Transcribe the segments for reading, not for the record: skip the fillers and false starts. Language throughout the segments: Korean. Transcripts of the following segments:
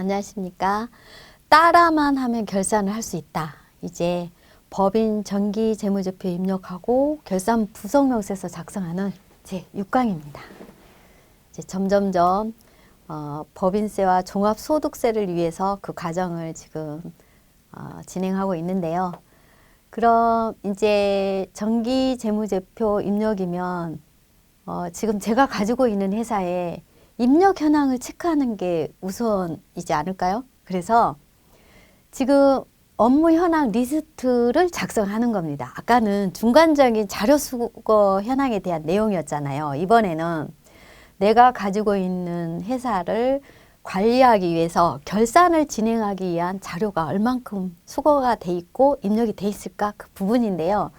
안녕하십니까. 따라만 하면 결산을 할 수 있다. 이제 법인 정기재무제표 입력하고 결산 부속명세서 작성하는 제 6강입니다. 이제 점점점 법인세와 종합소득세를 위해서 그 과정을 지금 진행하고 있는데요. 그럼 이제 정기재무제표 입력이면 지금 제가 가지고 있는 회사에 입력 현황을 체크하는 게 우선이지 않을까요? 그래서 지금 업무 현황 리스트를 작성하는 겁니다. 아까는 중간적인 자료 수거 현황에 대한 내용이었잖아요. 이번에는 내가 가지고 있는 회사를 관리하기 위해서 결산을 진행하기 위한 자료가 얼만큼 수거가 돼 있고 입력이 돼 있을까 그 부분인데요.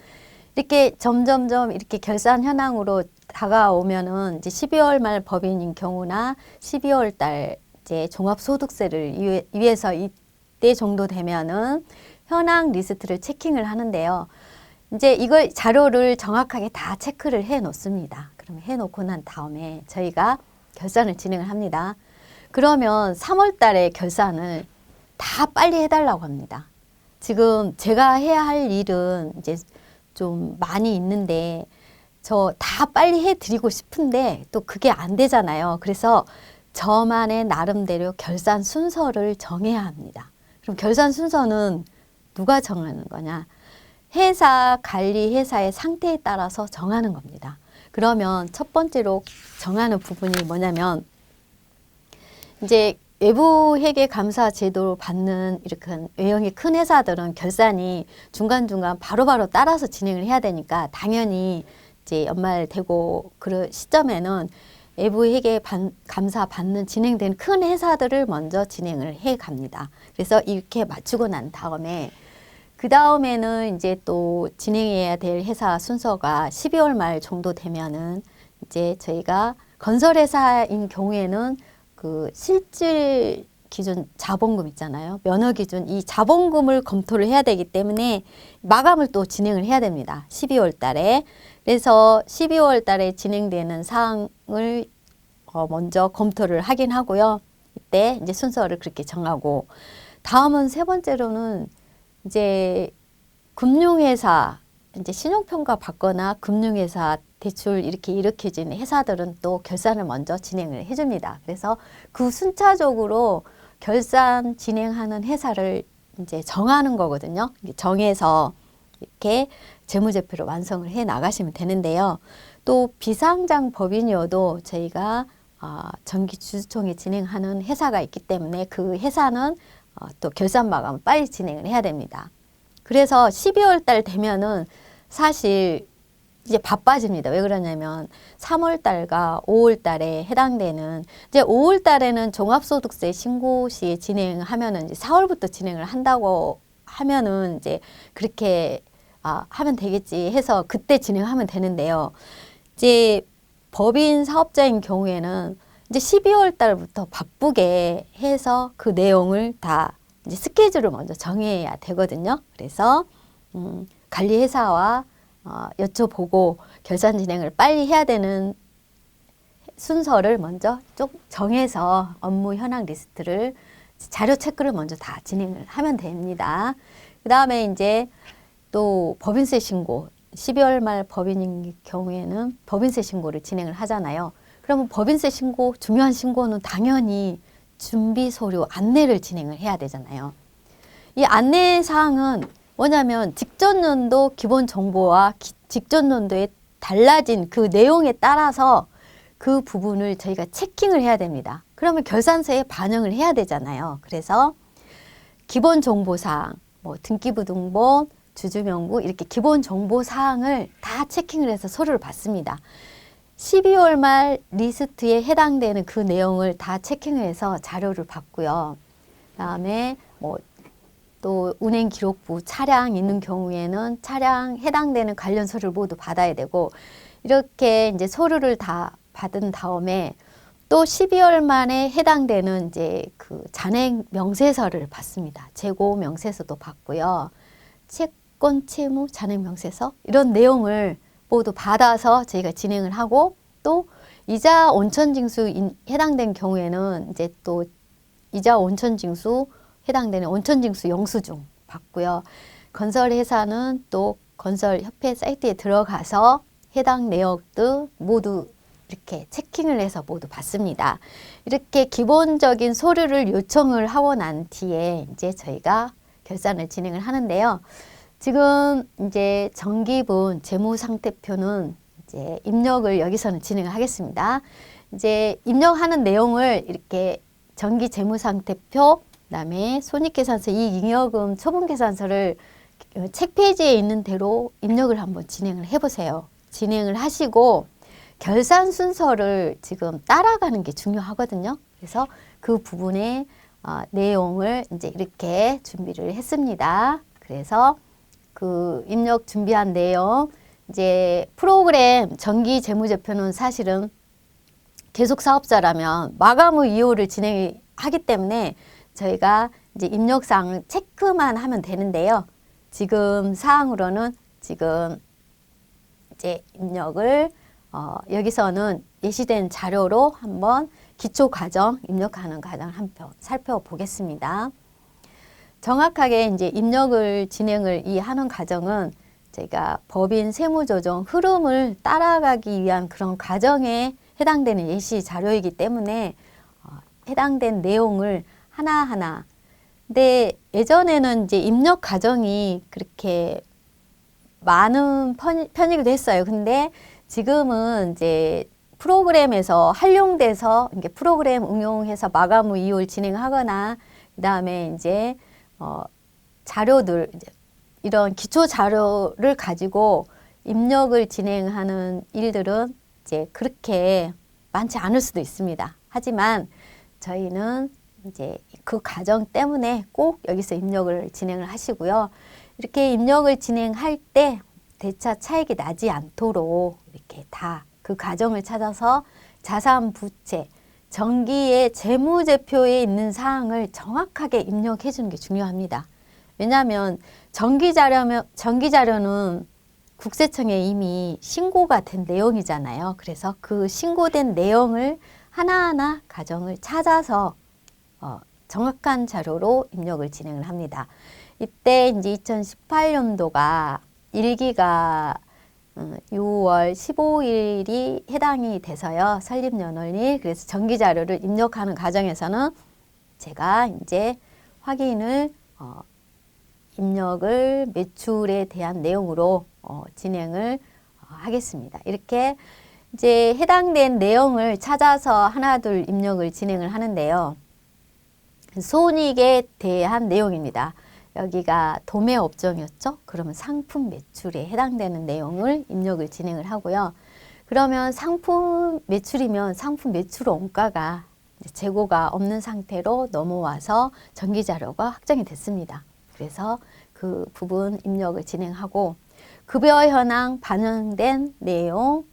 이렇게 점점점 이렇게 결산 현황으로 다가오면은 이제 12월 말 법인인 경우나 12월 달 이제 종합소득세를 위해서 이때 정도 되면은 현황 리스트를 체킹을 하는데요. 이제 이걸 자료를 정확하게 다 체크를 해 놓습니다. 그러면 해 놓고 난 다음에 저희가 결산을 진행을 합니다. 그러면 3월 달에 결산을 다 빨리 해달라고 합니다. 지금 제가 해야 할 일은 이제 좀 많이 있는데 저 다 빨리 해드리고 싶은데 또 그게 안 되잖아요. 그래서 저만의 나름대로 결산 순서를 정해야 합니다. 그럼 결산 순서는 누가 정하는 거냐? 회사 관리 회사의 상태에 따라서 정하는 겁니다. 그러면 첫 번째로 정하는 부분이 뭐냐면 이제 외부 회계 감사 제도를 받는 이렇게 외형이 큰 회사들은 결산이 중간중간 바로바로 따라서 진행을 해야 되니까 당연히 이제 연말 되고 그런 시점에는 외부 회계 감사 받는 진행되는 큰 회사들을 먼저 진행을 해 갑니다. 그래서 이렇게 맞추고 난 다음에 그 다음에는 이제 또 진행해야 될 회사 순서가 12월 말 정도 되면은 이제 저희가 건설회사인 경우에는 그 실질 기준 자본금 있잖아요. 면허 기준 이 자본금을 검토를 해야 되기 때문에 마감을 또 진행을 해야 됩니다. 12월 달에. 그래서 12월 달에 진행되는 사항을 먼저 검토를 하긴 하고요. 이때 이제 순서를 그렇게 정하고 다음은 세 번째로는 이제 금융회사 이제 신용평가 받거나 금융회사 대출 이렇게 일으켜진 회사들은 또 결산을 먼저 진행을 해줍니다. 그래서 그 순차적으로 결산 진행하는 회사를 이제 정하는 거거든요. 정해서 이렇게 재무제표를 완성을 해 나가시면 되는데요. 또 비상장 법인이어도 저희가 정기주주총회 진행하는 회사가 있기 때문에 그 회사는 또 결산 마감을 빨리 진행을 해야 됩니다. 그래서 12월 달 되면은 사실 이제 바빠집니다. 왜 그러냐면 3월 달과 5월 달에 해당되는 이제 5월 달에는 종합소득세 신고 시 진행하면은 이제 4월부터 진행을 한다고 하면은 이제 그렇게 하면 되겠지 해서 그때 진행하면 되는데요. 이제 법인 사업자인 경우에는 이제 12월 달부터 바쁘게 해서 그 내용을 다 이제 스케줄을 먼저 정해야 되거든요. 그래서 관리회사와 여쭤보고 결산 진행을 빨리 해야 되는 순서를 먼저 쭉 정해서 업무 현황 리스트를 자료 체크를 먼저 다 진행을 하면 됩니다. 그 다음에 이제 또 법인세 신고 12월 말 법인인 경우에는 법인세 신고를 진행을 하잖아요. 그러면 법인세 신고 중요한 신고는 당연히 준비 서류 안내를 진행을 해야 되잖아요. 이 안내 사항은 뭐냐면 직전 연도 기본 정보와 직전 연도에 달라진 그 내용에 따라서 그 부분을 저희가 체킹을 해야 됩니다. 그러면 결산서에 반영을 해야 되잖아요. 그래서 기본 정보 사항, 뭐 등기부등본, 주주명부 이렇게 기본 정보 사항을 다 체킹을 해서 서류를 받습니다. 12월 말 리스트에 해당되는 그 내용을 다 체킹해서 자료를 받고요. 그다음에 뭐 또 운행기록부 차량 있는 경우에는 차량 해당되는 관련 서류를 모두 받아야 되고 이렇게 이제 서류를 다 받은 다음에 또 12월 말에 해당되는 이제 그 잔액 명세서를 받습니다. 재고 명세서도 받고요. 채권 채무 잔액 명세서 이런 내용을 모두 받아서 저희가 진행을 하고 또 이자 온천징수 해당된 경우에는 이제 또 이자 온천징수 해당되는 온천징수 영수증 받고요. 건설회사는 또 건설협회 사이트에 들어가서 해당 내역들 모두 이렇게 체킹을 해서 모두 받습니다. 이렇게 기본적인 서류를 요청을 하고 난 뒤에 이제 저희가 결산을 진행을 하는데요. 지금 이제 정기분 재무상태표는 이제 입력을 여기서는 진행을 하겠습니다. 이제 입력하는 내용을 이렇게 정기 재무상태표, 그다음에 손익계산서, 이익잉여금 처분계산서를 책 페이지에 있는 대로 입력을 한번 진행을 해보세요. 진행을 하시고 결산 순서를 지금 따라가는 게 중요하거든요. 그래서 그 부분의 내용을 이제 이렇게 준비를 했습니다. 그래서 그 입력 준비한 내용, 이제 프로그램 정기 재무제표는 사실은 계속 사업자라면 마감 후 이후를 진행하기 때문에 저희가 이제 입력사항을 체크만 하면 되는데요. 지금 사항으로는 지금 이제 입력을 여기서는 예시된 자료로 한번 기초 과정 입력하는 과정을 한번 살펴보겠습니다. 정확하게 이제 입력을 진행을 하는 과정은 저희가 법인 세무조정 흐름을 따라가기 위한 그런 과정에 해당되는 예시 자료이기 때문에 해당된 내용을 하나하나. 근데 예전에는 이제 입력 과정이 그렇게 많은 편이기도 했어요. 근데 지금은 이제 프로그램에서 활용돼서 이게 프로그램 응용해서 마감 후 이율 진행하거나 그다음에 이제 자료들 이제 이런 기초 자료를 가지고 입력을 진행하는 일들은 이제 그렇게 많지 않을 수도 있습니다. 하지만 저희는 이제 그 과정 때문에 꼭 여기서 입력을 진행을 하시고요. 이렇게 입력을 진행할 때 대차 차익이 나지 않도록 이렇게 다 그 과정을 찾아서 자산 부채, 정기의 재무제표에 있는 사항을 정확하게 입력해 주는 게 중요합니다. 왜냐하면 정기 자료는 국세청에 이미 신고가 된 내용이잖아요. 그래서 그 신고된 내용을 하나하나 과정을 찾아서 정확한 자료로 입력을 진행을 합니다. 이때 이제 2018년도가 일기가 6월 15일이 해당이 돼서요. 설립연월일. 그래서 정기 자료를 입력하는 과정에서는 제가 이제 확인을 입력을 매출에 대한 내용으로 진행을 하겠습니다. 이렇게 이제 해당된 내용을 찾아서 하나둘 입력을 진행을 하는데요. 손익에 대한 내용입니다. 여기가 도매 업종이었죠? 그러면 상품 매출에 해당되는 내용을 입력을 진행을 하고요. 그러면 상품 매출이면 상품 매출 원가가 재고가 없는 상태로 넘어와서 정기 자료가 확정이 됐습니다. 그래서 그 부분 입력을 진행하고 급여 현황 반영된 내용,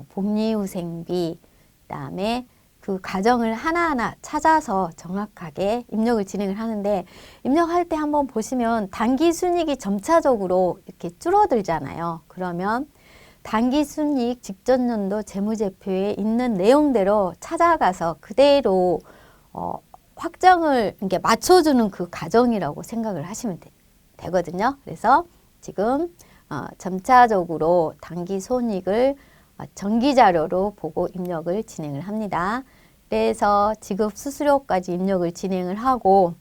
복리후생비, 그다음에 그 과정을 하나하나 찾아서 정확하게 입력을 진행을 하는데 입력할 때 한번 보시면 단기 순이익이 점차적으로 이렇게 줄어들잖아요. 그러면 단기 순이익 직전 연도 재무제표에 있는 내용대로 찾아가서 그대로 확정을 이렇게 맞춰주는 그 과정이라고 생각을 하시면 되거든요. 그래서 지금 점차적으로 단기 손익을 정기 자료로 보고 입력을 진행을 합니다. 그래서 지급 수수료까지 입력을 진행을 하고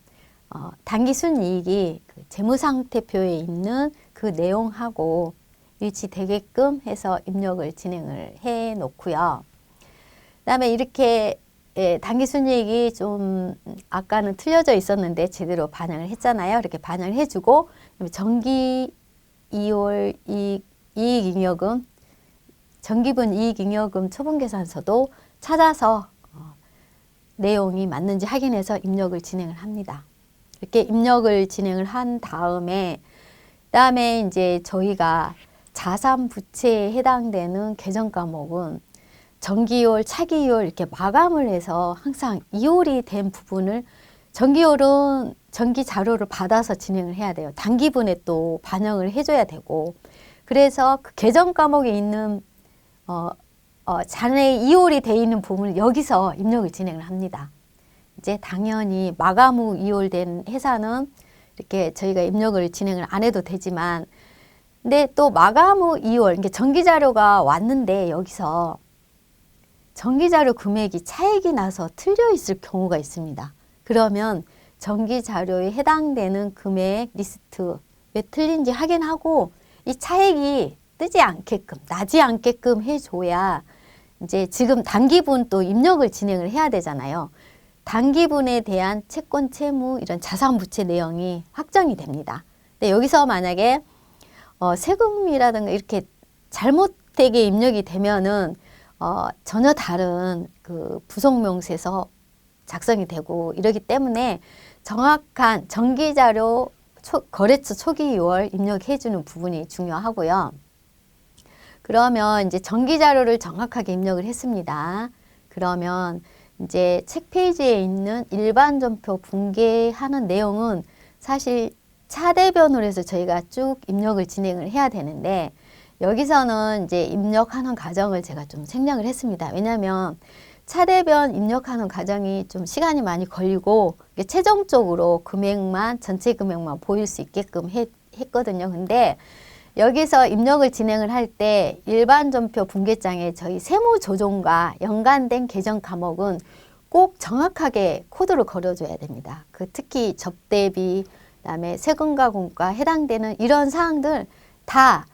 단기 순이익이 그 재무상태표에 있는 그 내용하고 일치되게끔 해서 입력을 진행을 해 놓고요. 그다음에 이렇게 단기 순이익이 좀 아까는 틀려져 있었는데 제대로 반영을 했잖아요. 이렇게 반영을 해주고 정기 2월 이익잉여금 정기분 이익잉여금 처분계산서도 찾아서 내용이 맞는지 확인해서 입력을 진행을 합니다. 이렇게 입력을 진행을 한 다음에 그다음에 이제 저희가 자산 부채에 해당되는 계정 과목은 정기이월, 차기이월 이렇게 마감을 해서 항상 이월이 된 부분을 정기이월은 정기 자료를 받아서 진행을 해야 돼요. 단기분에 또 반영을 해줘야 되고 그래서 그 계정 과목에 있는 잔액 이월이 돼 있는 부분을 여기서 입력을 진행을 합니다. 이제 당연히 마감 후 이월된 회사는 이렇게 저희가 입력을 진행을 안 해도 되지만, 근데 또 마감 후 이월, 이게 정기자료가 왔는데 여기서 정기자료 금액이 차액이 나서 틀려 있을 경우가 있습니다. 그러면 정기자료에 해당되는 금액 리스트 왜 틀린지 확인하고 이 차액이 뜨지 않게끔, 나지 않게끔 해줘야 이제 지금 단기분 또 입력을 진행을 해야 되잖아요. 단기분에 대한 채권, 채무, 이런 자산 부채 내용이 확정이 됩니다. 근데 여기서 만약에 세금이라든가 이렇게 잘못되게 입력이 되면은 전혀 다른 그 부속명세서 작성이 되고 이러기 때문에 정확한 정기자료 거래처 초기 6월 입력해주는 부분이 중요하고요. 그러면 이제 정기자료를 정확하게 입력을 했습니다. 그러면 이제 책 페이지에 있는 일반 전표 붕괴하는 내용은 사실 차대변으로 해서 저희가 쭉 입력을 진행을 해야 되는데, 여기서는 이제 입력하는 과정을 제가 좀 생략을 했습니다. 왜냐하면 차대변 입력하는 과정이 좀 시간이 많이 걸리고 최종적으로 금액만, 전체 금액만 보일 수 있게끔 했거든요. 근데 여기서 입력을 진행을 할 때 일반 전표 붕괴장에 저희 세무조정과 연관된 계정 과목은 꼭 정확하게 코드를 걸어줘야 됩니다. 특히 접대비, 그다음에 세금과 공과 해당되는 이런 사항들 다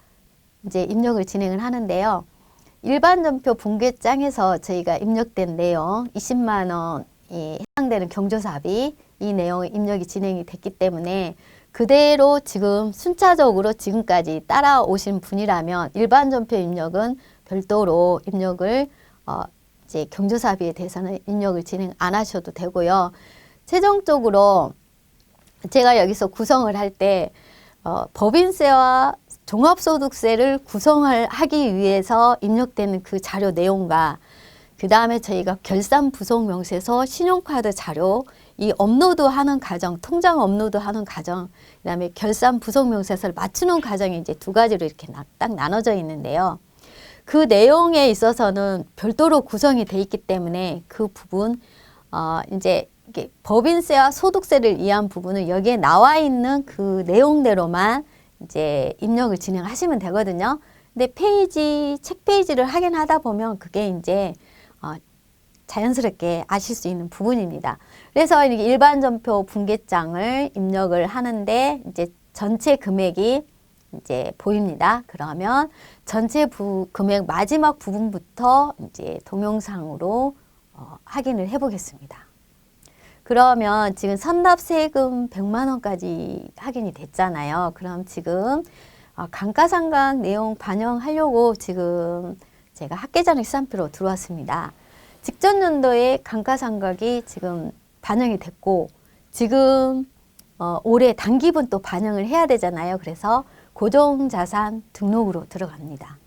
이제 입력을 진행을 하는데요. 일반 전표 붕괴장에서 저희가 입력된 내용 20만 원이 해당되는 경조사비, 이 내용이 입력이 진행이 됐기 때문에 그대로 지금 순차적으로 지금까지 따라오신 분이라면 일반 전표 입력은 별도로 입력을 이제 경조사비에 대해서는 입력을 진행 안 하셔도 되고요. 최종적으로 제가 여기서 구성을 할 때 법인세와 종합소득세를 구성을 하기 위해서 입력되는 그 자료 내용과 그 다음에 저희가 결산 부속 명세서, 신용카드 자료, 이 업로드하는 과정, 통장 업로드하는 과정, 그 다음에 결산 부속 명세서를 맞추는 과정이 이제 두 가지로 이렇게 딱 나눠져 있는데요. 그 내용에 있어서는 별도로 구성이 돼 있기 때문에 그 부분, 이제 이게 법인세와 소득세를 위한 부분은 여기에 나와 있는 그 내용대로만 이제 입력을 진행하시면 되거든요. 근데 책 페이지를 확인하다 보면 그게 이제 자연스럽게 아실 수 있는 부분입니다. 그래서 일반 전표 붕괴장을 입력을 하는데 이제 전체 금액이 이제 보입니다. 그러면 전체 금액 마지막 부분부터 이제 동영상으로 확인을 해 보겠습니다. 그러면 지금 선납세금 100만 원까지 확인이 됐잖아요. 그럼 지금 감가상각 내용 반영하려고 지금 제가 학계장의 시산표로 들어왔습니다. 직전 연도에 감가상각이 지금 반영이 됐고 지금 올해 단기분 또 반영을 해야 되잖아요. 그래서 고정자산 등록으로 들어갑니다.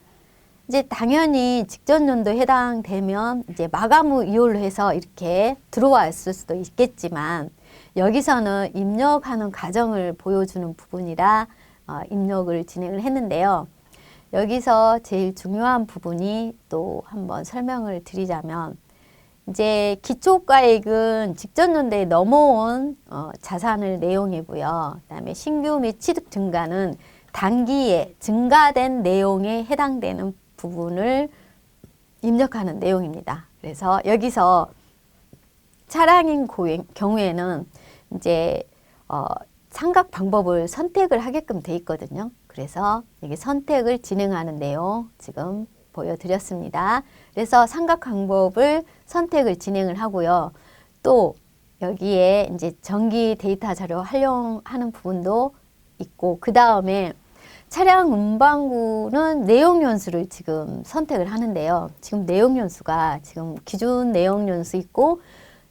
이제 당연히 직전 연도에 해당되면 이제 마감 후 이월로 해서 이렇게 들어왔을 수도 있겠지만 여기서는 입력하는 과정을 보여주는 부분이라 입력을 진행을 했는데요. 여기서 제일 중요한 부분이 또 한번 설명을 드리자면 이제 기초가액은 직전 연도에 넘어온 자산을 내용이고요. 그다음에 신규 및 취득 증가는 단기에 증가된 내용에 해당되는 부분을 입력하는 내용입니다. 그래서 여기서 차량인 경우에는 이제 상각 방법을 선택을 하게끔 돼 있거든요. 그래서 여기 선택을 진행하는 내용 지금 보여드렸습니다. 그래서 상각 방법을 선택을 진행을 하고요. 또 여기에 이제 정기 데이터 자료 활용하는 부분도 있고 그 다음에 차량 운반구는 내용 연수를 지금 선택을 하는데요. 지금 내용 연수가 지금 기준 내용 연수 있고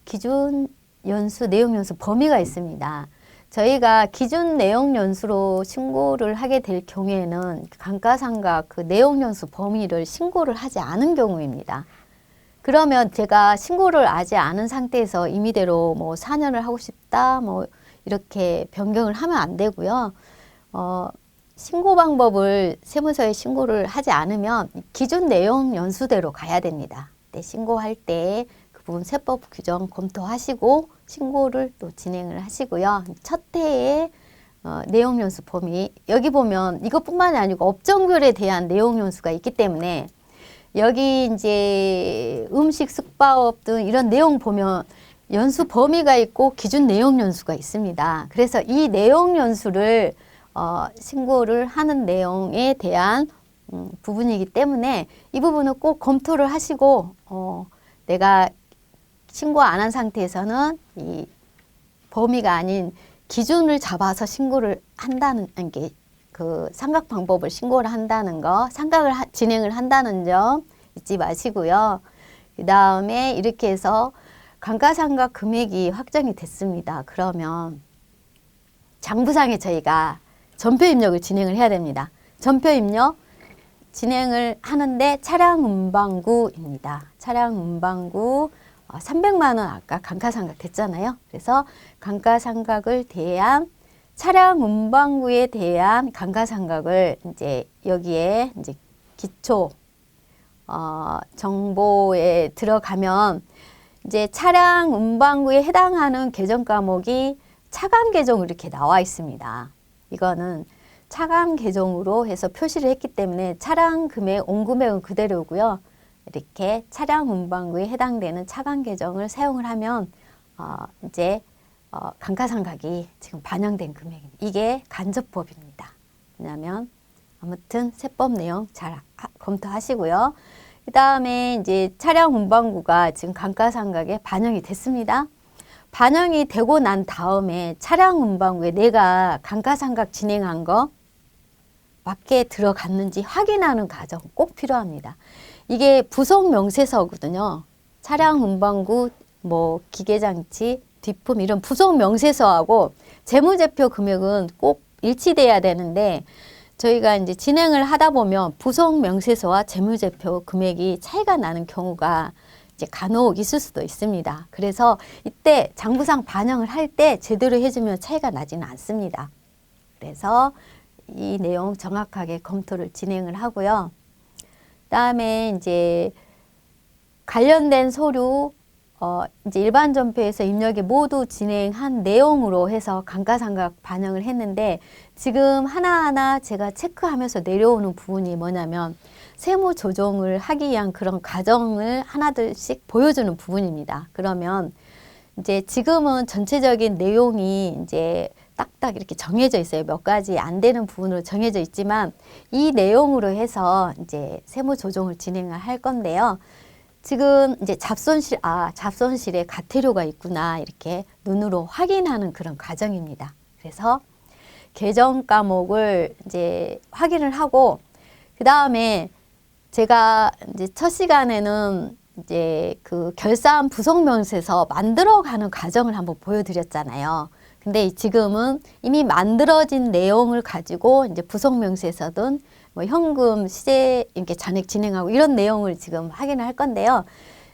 기준 연수, 내용 연수 범위가 있습니다. 저희가 기준 내용 연수로 신고를 하게 될 경우에는 감가상각 그 내용 연수 범위를 신고를 하지 않은 경우입니다. 그러면 제가 신고를 하지 않은 상태에서 임의대로 뭐 4년을 하고 싶다 뭐 이렇게 변경을 하면 안 되고요. 신고 방법을 세무서에 신고를 하지 않으면 기준 내용 연수대로 가야 됩니다. 네, 신고할 때 그 부분 세법 규정 검토하시고 신고를 또 진행을 하시고요. 첫 해에 내용 연수 범위, 여기 보면 이것뿐만이 아니고 업종별에 대한 내용 연수가 있기 때문에 여기 이제 음식 숙박업 등 이런 내용 보면 연수 범위가 있고 기준 내용 연수가 있습니다. 그래서 이 내용 연수를 신고를 하는 내용에 대한 부분이기 때문에 이 부분은 꼭 검토를 하시고 내가 신고 안 한 상태에서는 이 범위가 아닌 기준을 잡아서 신고를 한다는 게 그 상각 방법을 신고를 한다는 거, 상각을 진행을 한다는 점 잊지 마시고요. 그 다음에 이렇게 해서 감가상각 금액이 확정이 됐습니다. 그러면 장부상에 저희가 전표 입력을 진행을 해야 됩니다. 전표 입력 진행을 하는데 차량 운반구입니다. 차량 운반구 300만 원 아까 감가상각 됐잖아요. 그래서 감가상각을 대한 차량 운반구에 대한 감가상각을 이제 여기에 이제 기초 정보에 들어가면 이제 차량 운반구에 해당하는 계정 과목이 차감 계정으로 이렇게 나와 있습니다. 이거는 차감 계정으로 해서 표시를 했기 때문에 차량 금액, 온 금액은 그대로고요. 이렇게 차량 운반구에 해당되는 차감 계정을 사용을 하면 이제 감가상각이 지금 반영된 금액입니다. 이게 간접법입니다. 왜냐하면 아무튼 세법 내용 잘 검토하시고요. 그 다음에 이제 차량 운반구가 지금 감가상각에 반영이 됐습니다. 반영이 되고 난 다음에 차량 운반구에 내가 감가상각 진행한 거 맞게 들어갔는지 확인하는 과정 꼭 필요합니다. 이게 부속 명세서거든요. 차량 운반구, 뭐 기계장치, 뒷품 이런 부속 명세서하고 재무제표 금액은 꼭 일치돼야 되는데 저희가 이제 진행을 하다 보면 부속 명세서와 재무제표 금액이 차이가 나는 경우가 이제 간혹 있을 수도 있습니다. 그래서 이때 장부상 반영을 할 때 제대로 해주면 차이가 나지는 않습니다. 그래서 이 내용 정확하게 검토를 진행을 하고요. 그다음에 이제 관련된 서류 이제 일반 전표에서 입력이 모두 진행한 내용으로 해서 감가상각 반영을 했는데 지금 하나하나 제가 체크하면서 내려오는 부분이 뭐냐면 세무 조정을 하기 위한 그런 과정을 하나둘씩 보여주는 부분입니다. 그러면 이제 지금은 전체적인 내용이 이제 딱딱 이렇게 정해져 있어요. 몇 가지 안 되는 부분으로 정해져 있지만 이 내용으로 해서 이제 세무 조정을 진행을 할 건데요. 지금 이제 잡손실에 가태료가 있구나 이렇게 눈으로 확인하는 그런 과정입니다. 그래서 계정 과목을 이제 확인을 하고 그 다음에 제가 이제 첫 시간에는 이제 그 결산 부속명세서 만들어가는 과정을 한번 보여드렸잖아요. 근데 지금은 이미 만들어진 내용을 가지고 이제 부속명세서든 뭐 현금 시제 이렇게 잔액 진행하고 이런 내용을 지금 확인을 할 건데요.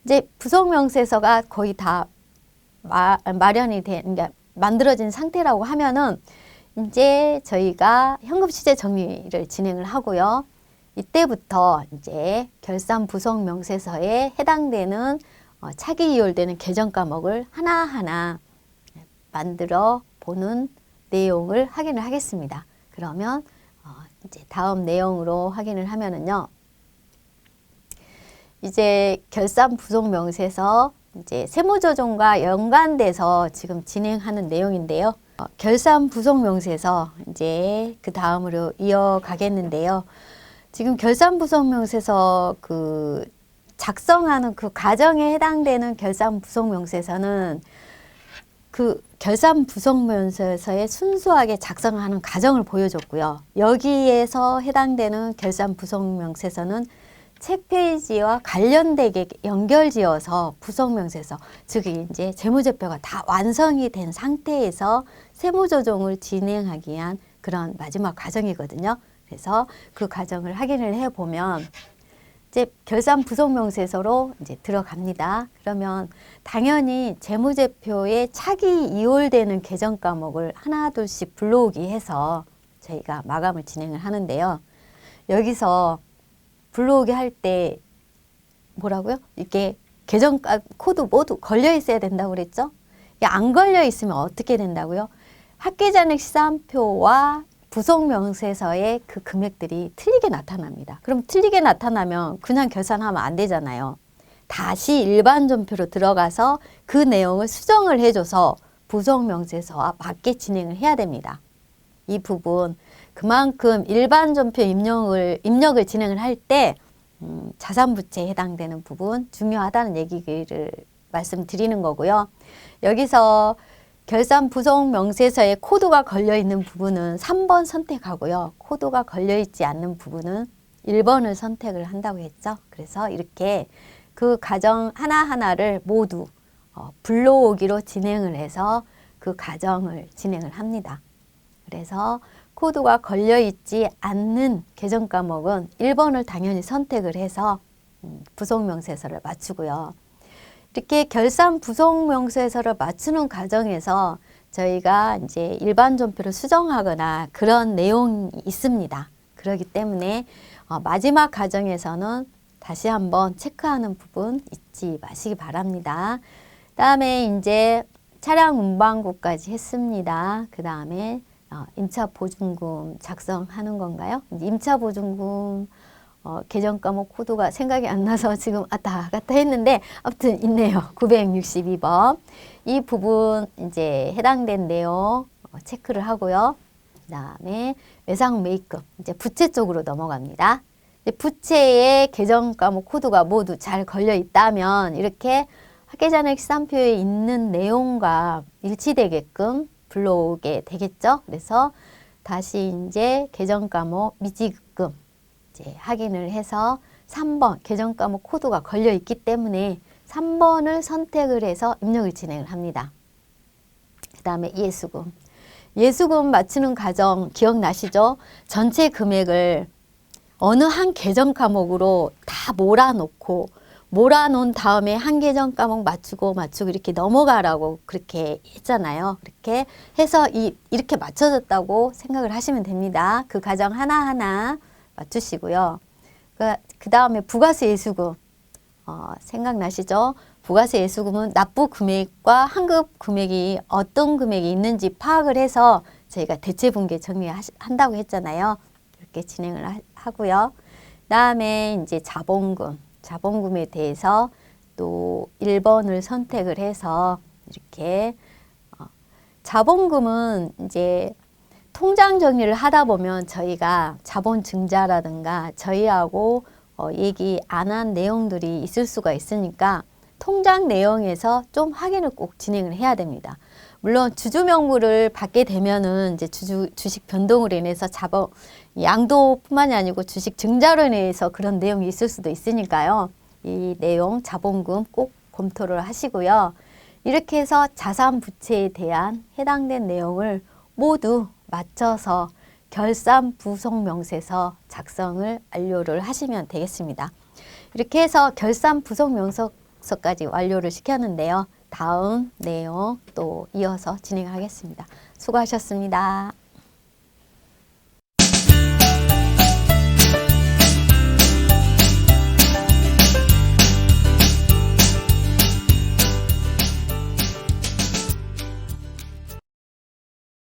이제 부속명세서가 거의 다 마련이 된, 그러니까 만들어진 상태라고 하면은 이제 저희가 현금 시제 정리를 진행을 하고요. 이때부터 이제 결산 부속명세서에 해당되는 차기 이율되는 계정 과목을 하나하나 만들어 보는 내용을 확인을 하겠습니다. 그러면 이제 다음 내용으로 확인을 하면은요. 이제 결산 부속 명세서 이제 세무조정과 연관돼서 지금 진행하는 내용인데요. 결산 부속 명세서 이제 그 다음으로 이어가겠는데요. 지금 결산 부속 명세서 그 작성하는 그 과정에 해당되는 결산 부속 명세서는 그 결산 부속명세서에 순수하게 작성하는 과정을 보여줬고요. 여기에서 해당되는 결산 부속명세서는 책 페이지와 관련되게 연결지어서 부속명세서, 즉 이제 재무제표가 다 완성이 된 상태에서 세무조정을 진행하기 위한 그런 마지막 과정이거든요. 그래서 그 과정을 확인을 해보면 이제 결산 부속명세서로 이제 들어갑니다. 그러면 당연히 재무제표에 차기 이월되는 계정 과목을 하나 둘씩 불러오기 해서 저희가 마감을 진행을 하는데요. 여기서 불러오게 할 때 뭐라고요? 이렇게 계정 코드 모두 걸려 있어야 된다고 그랬죠? 이게 안 걸려 있으면 어떻게 된다고요? 학계잔액 시산표와 부속명세서의 그 금액들이 틀리게 나타납니다. 그럼 틀리게 나타나면 그냥 결산하면 안 되잖아요. 다시 일반 전표로 들어가서 그 내용을 수정을 해줘서 부속명세서와 맞게 진행을 해야 됩니다. 이 부분 그만큼 일반 전표 입력을 진행을 할 때 자산부채에 해당되는 부분 중요하다는 얘기를 말씀드리는 거고요. 여기서 결산 부속 명세서에 코드가 걸려 있는 부분은 3번 선택하고요. 코드가 걸려 있지 않는 부분은 1번을 선택을 한다고 했죠. 그래서 이렇게 그 가정 하나하나를 모두 불러오기로 진행을 해서 그 가정을 진행을 합니다. 그래서 코드가 걸려 있지 않는 계정 과목은 1번을 당연히 선택을 해서 부속 명세서를 맞추고요. 이렇게 결산 부속 명세서를 맞추는 과정에서 저희가 이제 일반 전표를 수정하거나 그런 내용이 있습니다. 그렇기 때문에 마지막 과정에서는 다시 한번 체크하는 부분 잊지 마시기 바랍니다. 다음에 이제 차량 운반구까지 했습니다. 그 다음에 임차 보증금 작성하는 건가요? 임차 보증금 계정 과목 코드가 생각이 안 나서 지금 왔다 갔다 했는데 아무튼 있네요. 962번. 이 부분 이제 해당된 내용 체크를 하고요. 그 다음에 외상 매입금 이제 부채 쪽으로 넘어갑니다. 부채의 계정 과목 코드가 모두 잘 걸려 있다면 이렇게 학계잔액 시산표에 있는 내용과 일치되게끔 불러오게 되겠죠. 그래서 다시 이제 계정 과목 미지급금 이제 확인을 해서 3번 계정 과목 코드가 걸려 있기 때문에 3번을 선택을 해서 입력을 진행을 합니다. 그 다음에 예수금. 예수금 맞추는 과정 기억나시죠? 전체 금액을 어느 한 계정 과목으로 다 몰아놓은 다음에 한 계정 과목 맞추고 이렇게 넘어가라고 그렇게 했잖아요. 그렇게 해서 이렇게 맞춰졌다고 생각을 하시면 됩니다. 그 과정 하나하나 맞추시고요. 그 다음에 부가세 예수금 생각나시죠? 부가세 예수금은 납부 금액과 환급 금액이 어떤 금액이 있는지 파악을 해서 저희가 대체분계 정리한다고 했잖아요. 이렇게 진행을 하고요. 그 다음에 이제 자본금에 대해서 또 1번을 선택을 해서 이렇게 자본금은 이제 통장 정리를 하다 보면 저희가 자본 증자라든가 저희하고 얘기 안 한 내용들이 있을 수가 있으니까 통장 내용에서 좀 확인을 꼭 진행을 해야 됩니다. 물론 주주 명부를 받게 되면은 이제 주식 변동으로 인해서 양도뿐만이 아니고 주식 증자로 인해서 그런 내용이 있을 수도 있으니까요. 이 내용 자본금 꼭 검토를 하시고요. 이렇게 해서 자산 부채에 대한 해당된 내용을 모두 맞춰서 결산 부속 명세서 작성을 완료를 하시면 되겠습니다. 이렇게 해서 결산 부속 명세서까지 완료를 시켰는데요. 다음 내용 또 이어서 진행하겠습니다. 수고하셨습니다.